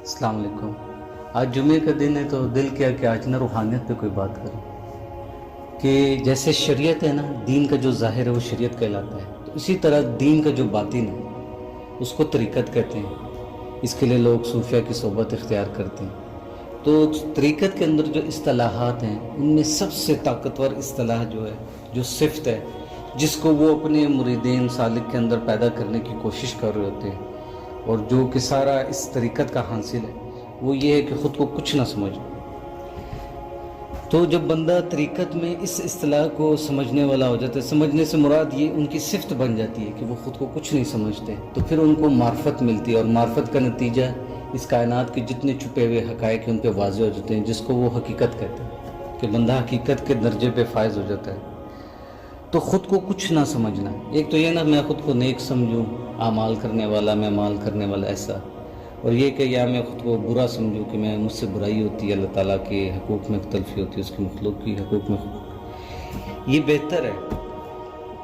السلام علیکم۔ آج جمعے کا دن ہے تو دل کیا کہ آج نہ روحانیت پہ کوئی بات کریں کہ جیسے شریعت ہے نا، دین کا جو ظاہر ہے وہ شریعت کہلاتا ہے، تو اسی طرح دین کا جو باطن ہے اس کو طریقت کہتے ہیں۔ اس کے لیے لوگ صوفیہ کی صحبت اختیار کرتے ہیں۔ تو طریقت کے اندر جو اصطلاحات ہیں ان میں سب سے طاقتور اصطلاح جو ہے، جو صفت ہے، جس کو وہ اپنے مریدین سالک کے اندر پیدا کرنے کی کوشش کر رہے ہوتے ہیں، اور جو کہ سارا اس طریقت کا حاصل ہے، وہ یہ ہے کہ خود کو کچھ نہ سمجھ۔ تو جب بندہ طریقت میں اس اصطلاح کو سمجھنے والا ہو جاتا ہے، سمجھنے سے مراد یہ ان کی صفت بن جاتی ہے کہ وہ خود کو کچھ نہیں سمجھتے، تو پھر ان کو معرفت ملتی ہے، اور معرفت کا نتیجہ اس کائنات کے جتنے چھپے ہوئے حقائق ان پہ واضح ہو جاتے ہیں، جس کو وہ حقیقت کہتے ہیں کہ بندہ حقیقت کے درجے پہ فائز ہو جاتا ہے۔ تو خود کو کچھ نہ سمجھنا، ایک تو یہ نا میں خود کو نیک سمجھوں، اعمال کرنے والا، میں مال کرنے والا، ایسا، اور یہ کہ یا میں خود کو برا سمجھوں کہ میں مجھ سے برائی ہوتی ہے، اللہ تعالیٰ کے حقوق میں تلفی ہوتی ہے، اس کے مخلوق کی حقوق میں۔ یہ بہتر ہے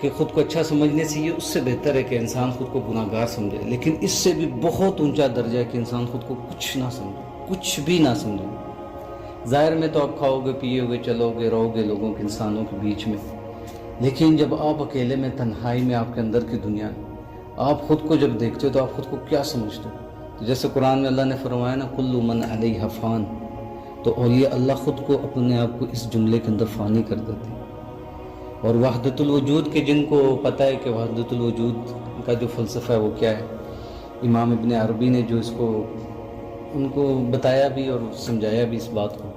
کہ خود کو اچھا سمجھنے سے، یہ اس سے بہتر ہے کہ انسان خود کو گناہ گار سمجھے، لیکن اس سے بھی بہت اونچا درجہ ہے کہ انسان خود کو کچھ نہ سمجھے، کچھ بھی نہ سمجھے۔ ظاہر میں تو آپ کھاؤ گے، پیو گے، چلو گے، رہو گے لوگوں کے، انسانوں کے بیچ میں، لیکن جب آپ اکیلے میں، تنہائی میں، آپ کے اندر کی دنیا میں آپ خود کو جب دیکھتے ہو تو آپ خود کو کیا سمجھتے ہو؟ تو جیسے قرآن میں اللہ نے فرمایا نا، کل من علیہ فان، تو اور یہ اللہ خود کو، اپنے آپ کو اس جملے کے اندر فانی کر دیتے ہیں۔ اور وحدت الوجود کے جن کو پتہ ہے کہ وحدت الوجود کا جو فلسفہ ہے وہ کیا ہے، امام ابن عربی نے جو اس کو ان کو بتایا بھی اور سمجھایا بھی اس بات کو،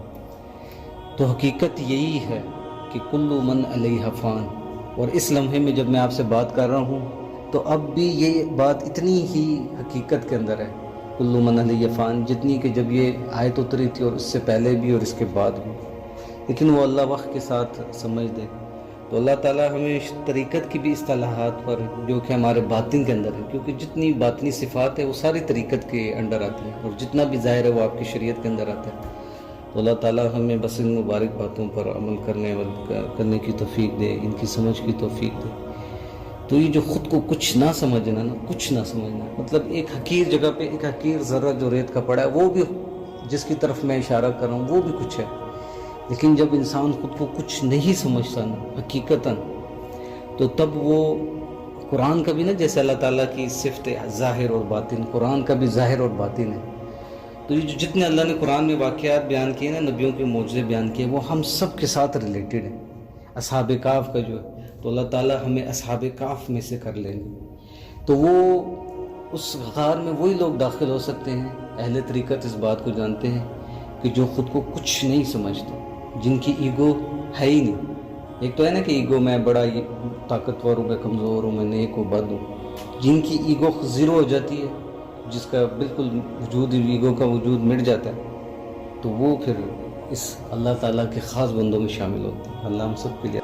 تو حقیقت یہی ہے کہ کل من علیہ فان۔ اور اس لمحے میں جب میں آپ سے بات کر رہا ہوں تو اب بھی یہ بات اتنی ہی حقیقت کے اندر ہے، کل من علیہ فان، جتنی کہ جب یہ آیت اتری تھی، اور اس سے پہلے بھی اور اس کے بعد بھی، لیکن وہ اللہ وقت کے ساتھ سمجھ دے۔ تو اللہ تعالیٰ ہمیں طریقت کی بھی اصطلاحات پر، جو کہ ہمارے باطن کے اندر ہے، کیونکہ جتنی باطنی صفات ہے وہ ساری طریقت کے انڈر آتی ہیں، اور جتنا بھی ظاہر ہے وہ آپ کی شریعت کے اندر آتا ہے۔ تو اللہ تعالیٰ ہمیں بس ان مبارک باتوں پر عمل کرنے کی توفیق دے، ان کی سمجھ کی توفیق دے۔ تو یہ جو خود کو کچھ نہ سمجھنا نا، کچھ نہ سمجھنا، مطلب ایک حقیر جگہ پہ ایک حقیر ذرہ جو ریت کا پڑا ہے، وہ بھی، جس کی طرف میں اشارہ کر رہا ہوں، وہ بھی کچھ ہے۔ لیکن جب انسان خود کو کچھ نہیں سمجھتا نا حقیقتاً، تو تب وہ قرآن کا بھی نا، جیسے اللہ تعالیٰ کی صفت ظاہر اور باطن، قرآن کا بھی ظاہر اور باطن ہے۔ تو یہ جتنے اللہ نے قرآن میں واقعات بیان کیے نا، نبیوں کے معجزے بیان کیے، وہ ہم سب کے ساتھ ریلیٹڈ ہیں۔ اصحاب کہف کا جو ہے، تو اللہ تعالیٰ ہمیں اصحاب کہف میں سے کر لیں گے، تو وہ اس غار میں وہی لوگ داخل ہو سکتے ہیں، اہل طریقت اس بات کو جانتے ہیں کہ جو خود کو کچھ نہیں سمجھتے، جن کی ایگو ہے ہی نہیں۔ ایک تو ہے نا کہ ایگو، میں بڑا طاقتور ہوں، میں کمزور ہوں، میں نیک ہوں، بد ہوں، جن کی ایگو زیرو ہو جاتی ہے، جس کا بالکل وجود، ایگو کا وجود مٹ جاتا ہے، تو وہ پھر اس اللہ تعالیٰ کے خاص بندوں میں شامل ہوتے ہیں۔ اللہ ہم سب کے لیے